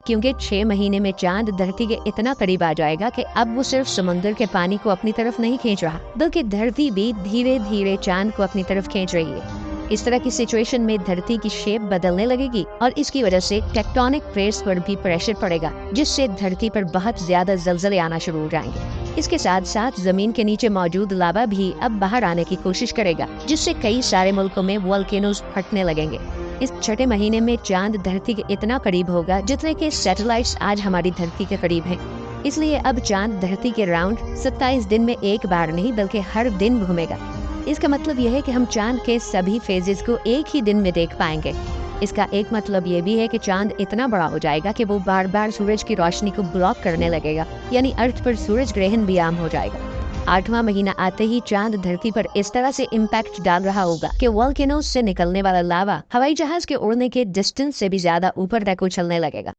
क्योंकि 6 महीने में चांद धरती के इतना करीब आ जाएगा कि अब वो सिर्फ समुद्र के पानी को अपनी तरफ नहीं खींच रहा, बल्कि धरती भी धीरे धीरे चांद को अपनी तरफ खींच रही है। इस तरह की सिचुएशन में धरती की शेप बदलने लगेगी और इसकी वजह से टेक्टोनिक प्लेट्स पर भी प्रेशर पड़ेगा, जिससे धरती पर बहुत ज्यादा जलजले आना शुरू हो जाएंगे। इसके साथ साथ जमीन के नीचे मौजूद लावा भी अब बाहर आने की कोशिश करेगा, जिससे कई सारे मुल्कों में वोल्केनोज फटने लगेंगे। इस छठे महीने में चांद धरती के इतना करीब होगा जितने के सैटेलाइट्स आज हमारी धरती के करीब हैं। इसलिए अब चांद धरती के राउंड 27 दिन में एक बार नहीं बल्कि हर दिन घूमेगा। इसका मतलब यह है कि हम चांद के सभी फेजेस को एक ही दिन में देख पाएंगे। इसका एक मतलब ये भी है कि चांद इतना बड़ा हो जाएगा कि वो बार बार सूरज की रोशनी को ब्लॉक करने लगेगा, यानी अर्थ पर सूरज ग्रहण भी आम हो जाएगा। 8वां महीना आते ही चांद धरती पर इस तरह से इम्पैक्ट डाल रहा होगा कि वोल्केनोज से निकलने वाला लावा हवाई जहाज के उड़ने के डिस्टेंस से भी ज्यादा ऊपर तक उछलने लगेगा।